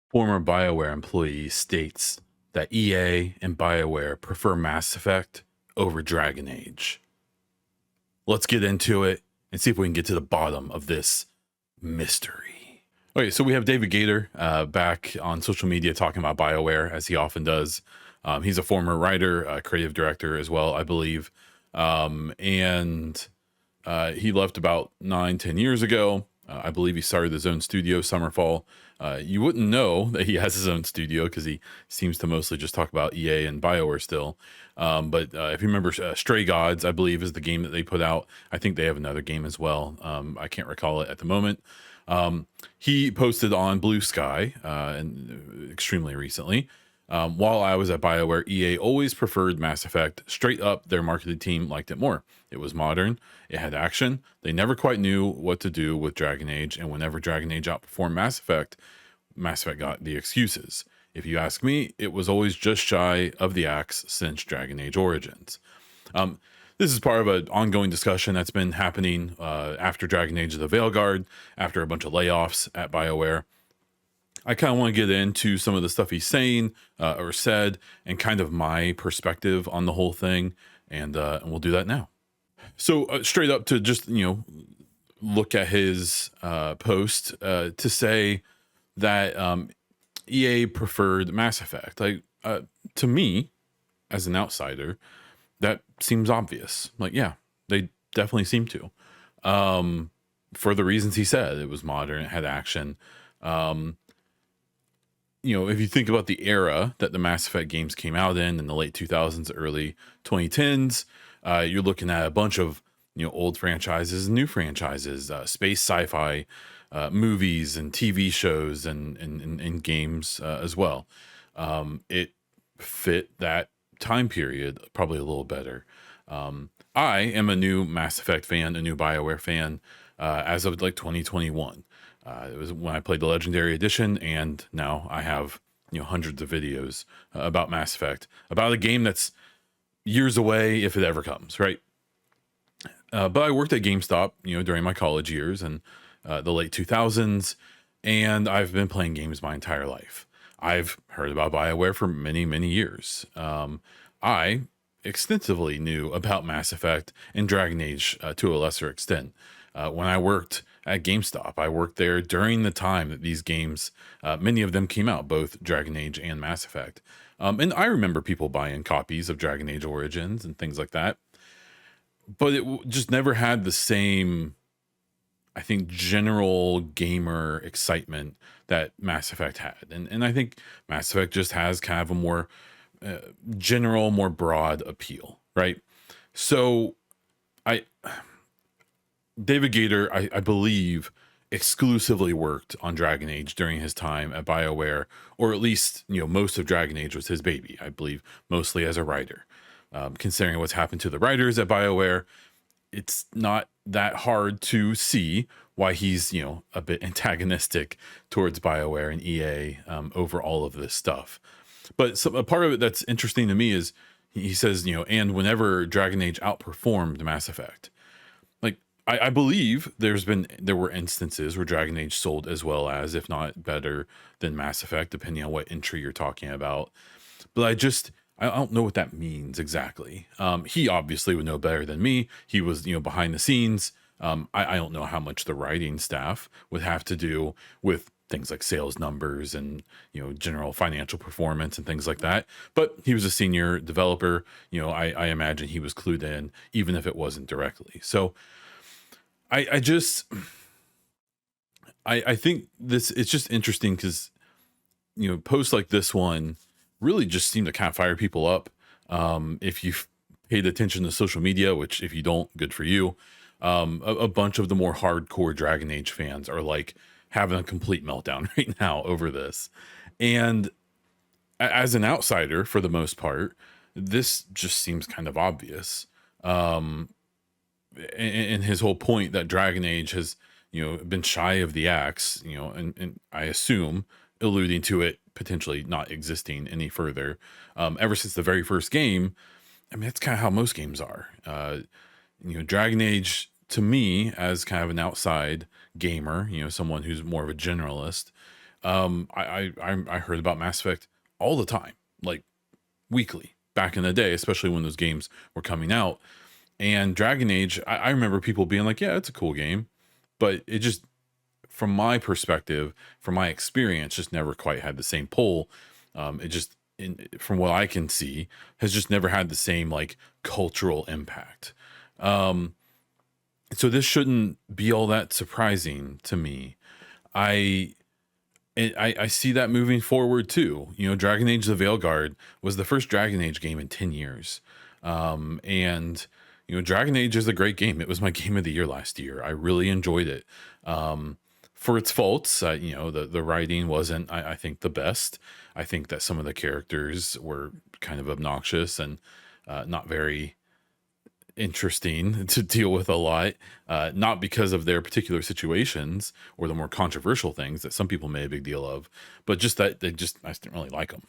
Former BioWare employee states that EA and BioWare prefer Mass Effect over Dragon Age. Let's get into it and see if we can get to the bottom of this mystery. Okay, so we have David Gaider back on social media talking about BioWare, as he often does. He's a former writer, creative director as well, I believe. And he left about 9-10 years ago. I believe he started his own studio, Summerfall. You wouldn't know that he has his own studio because he seems to mostly just talk about EA and BioWare still. But if you remember, Stray Gods, I believe, is the game that they put out. I think they have another game as well. I can't recall it at the moment. He posted on Bluesky and extremely recently. While I was at BioWare, EA always preferred Mass Effect. Straight up, their marketing team liked it more. It was modern. It had action. They never quite knew what to do with Dragon Age, and whenever Dragon Age outperformed Mass Effect got the excuses. If you ask me, it was always just shy of the axe since Dragon Age Origins. This is part of an ongoing discussion that's been happening after Dragon Age of the Veilguard, after a bunch of layoffs at BioWare. I kind of want to get into some of the stuff he's saying or said and kind of my perspective on the whole thing. And we'll do that now. So straight up to just, look at his post to say that EA preferred Mass Effect. Like, to me, as an outsider, that seems obvious. Like, yeah, they definitely seem to. For the reasons he said, it was modern, it had action. If you think about the era that the Mass Effect games came out in the late 2000s, early 2010s, you're looking at a bunch of, old franchises and new franchises, space sci-fi movies and TV shows and games as well. It fit that time period probably a little better. I am a new Mass Effect fan, a new BioWare fan, as of like 2021. It was when I played the Legendary Edition, and now I have hundreds of videos about Mass Effect, about a game that's years away if it ever comes, right? But I worked at GameStop, during my college years and the late 2000s, and I've been playing games my entire life. I've heard about BioWare for many, many years. I extensively knew about Mass Effect and Dragon Age to a lesser extent. When I worked at GameStop, I worked there during the time that these games, many of them came out, both Dragon Age and Mass Effect. And I remember people buying copies of Dragon Age Origins and things like that. But it just never had the same, I think, general gamer excitement that Mass Effect had. And I think Mass Effect just has kind of a more general, more broad appeal, right? So David Gaider, I believe, exclusively worked on Dragon Age during his time at BioWare, or at least, most of Dragon Age was his baby, I believe, mostly as a writer. Considering what's happened to the writers at BioWare, it's not that hard to see why he's, a bit antagonistic towards BioWare and EA over all of this stuff. But a part of it that's interesting to me is he says, and whenever Dragon Age outperformed Mass Effect, like I believe there were instances where Dragon Age sold as well as, if not better than Mass Effect, depending on what entry you're talking about. But I don't know what that means exactly. He obviously would know better than me. He was, behind the scenes. I don't know how much the writing staff would have to do with things like sales numbers and, general financial performance and things like that. But he was a senior developer. I imagine he was clued in, even if it wasn't directly. So I think it's just interesting because, posts like this one really just seem to kind of fire people up. If you've paid attention to social media, which if you don't, good for you. A bunch of the more hardcore Dragon Age fans are like having a complete meltdown right now over this. And as an outsider, for the most part, this just seems kind of obvious. And his whole point that Dragon Age has, been shy of the axe, and I assume alluding to it potentially not existing any further ever since the very first game. I mean, that's kind of how most games are. Dragon Age, to me, as kind of an outside gamer, someone who's more of a generalist, I heard about Mass Effect all the time, like weekly back in the day, especially when those games were coming out. And Dragon Age, I remember people being like, yeah, it's a cool game, but it just, from my perspective, from my experience, just never quite had the same pull. It just, from what I can see, has just never had the same like cultural impact. Um, so this shouldn't be all that surprising to me. I I see that moving forward too. You know, Dragon Age: The Veilguard was the first Dragon Age game in 10 years. And you know, Dragon Age is a great game. It was my game of the year last year. I really enjoyed it. For its faults, you know, the writing wasn't, I think, the best. I think that some of the characters were kind of obnoxious and not very interesting to deal with a lot, not because of their particular situations or the more controversial things that some people made a big deal of, but just that I just didn't really like them,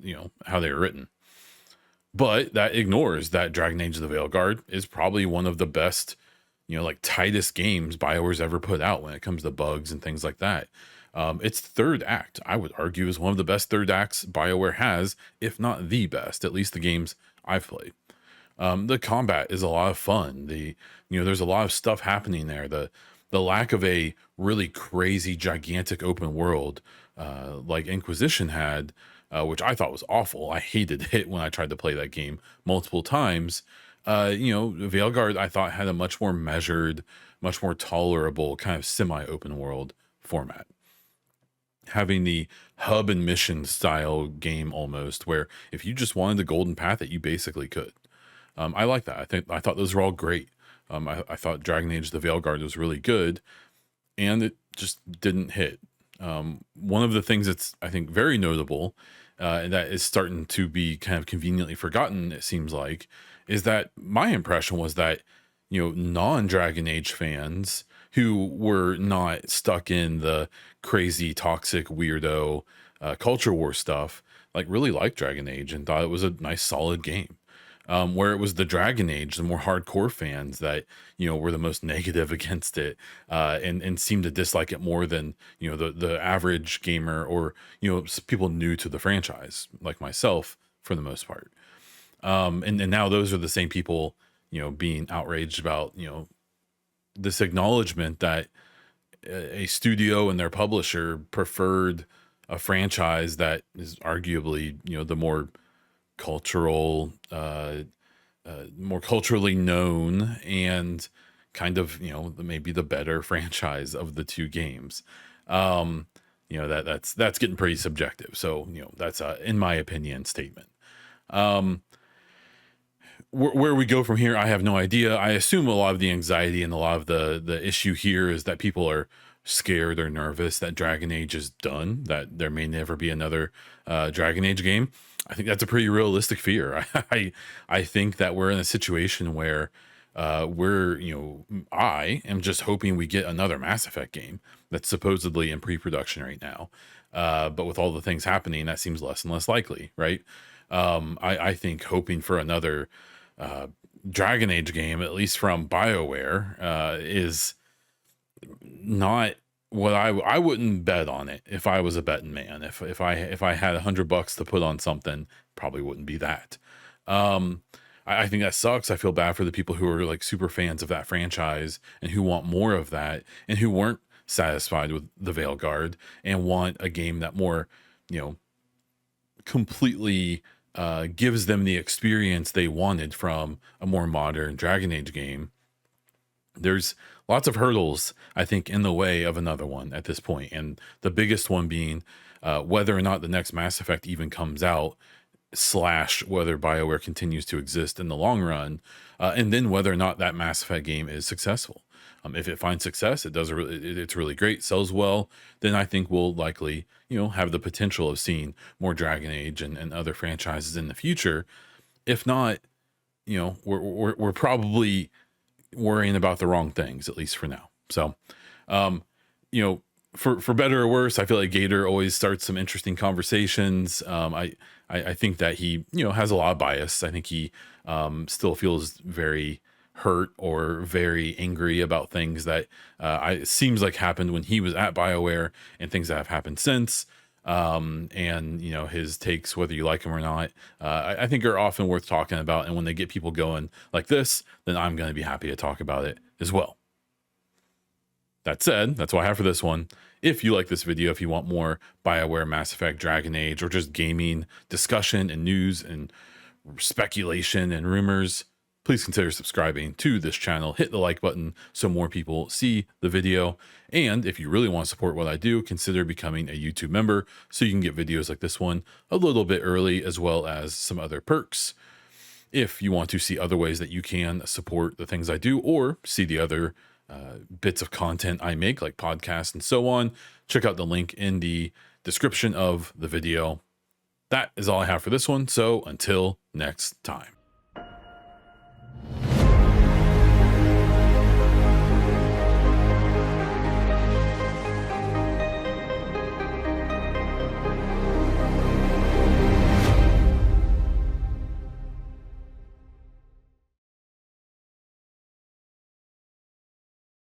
you know, how they were written. But that ignores that Dragon Age of the Veilguard is probably one of the best, you know, like tightest games BioWare's ever put out when it comes to bugs and things like that. Its third act, I would argue, is one of the best third acts BioWare has, if not the best, at least the games I've played. The combat is a lot of fun. You know, there's a lot of stuff happening there. The lack of a really crazy, gigantic open world like Inquisition had, which I thought was awful. I hated it when I tried to play that game multiple times. You know, Veilguard I thought had a much more measured, much more tolerable kind of semi-open world format, having the hub and mission style game almost, where if you just wanted the golden path, that you basically could. I like that. I thought those were all great. I thought Dragon Age: The Veilguard was really good, and it just didn't hit. One of the things that's, I think, very notable, and that is starting to be kind of conveniently forgotten, it seems like, is that my impression was that, you know, non-Dragon Age fans who were not stuck in the crazy, toxic, weirdo culture war stuff, like really liked Dragon Age and thought it was a nice, solid game. Where it was the Dragon Age, the more hardcore fans that, you know, were the most negative against it, and seemed to dislike it more than, you know, the average gamer or, you know, people new to the franchise like myself for the most part. And now those are the same people, you know, being outraged about, you know, this acknowledgement that a studio and their publisher preferred a franchise that is arguably, you know, the cultural more culturally known and kind of, you know, maybe the better franchise of the two games. You know, that's getting pretty subjective, so, you know, that's a, in my opinion, statement. um where we go from here, I have no idea. I assume a lot of the anxiety and a lot of the issue here is that people are scared or nervous that Dragon Age is done, that there may never be another Dragon Age game. I think that's a pretty realistic fear. I think that we're in a situation where we're, you know, I am just hoping we get another Mass Effect game that's supposedly in pre-production right now. But with all the things happening, that seems less and less likely, right? I think hoping for another Dragon Age game, at least from BioWare, is not what I wouldn't bet on it if I was a betting man. If I had $100 to put on something, probably wouldn't be that. I think that sucks. I feel bad for the people who are like super fans of that franchise and who want more of that and who weren't satisfied with the Veilguard and want a game that more, you know, completely gives them the experience they wanted from a more modern Dragon Age game. There's lots of hurdles, I think, in the way of another one at this point, and the biggest one being whether or not the next Mass Effect even comes out, slash whether BioWare continues to exist in the long run, and then whether or not that Mass Effect game is successful. If it finds success, it's really great, sells well, then I think we'll likely, you know, have the potential of seeing more Dragon Age and other franchises in the future. If not, you know, we're probably worrying about the wrong things, at least for now. So, you know, for better or worse, I feel like Gaider always starts some interesting conversations. I think that he, you know, has a lot of bias. I think he still feels very hurt or very angry about things that it seems like happened when he was at BioWare and things that have happened since. And you know, his takes, whether you like them or not, I think are often worth talking about. And when they get people going like this, then I'm going to be happy to talk about it as well. That said, that's what I have for this one. If you like this video, if you want more BioWare, Mass Effect, Dragon Age, or just gaming discussion and news and speculation and rumors, please consider subscribing to this channel. Hit the like button so more people see the video. And if you really want to support what I do, consider becoming a YouTube member so you can get videos like this one a little bit early, as well as some other perks. If you want to see other ways that you can support the things I do, or see the other bits of content I make, like podcasts and so on, check out the link in the description of the video. That is all I have for this one. So until next time.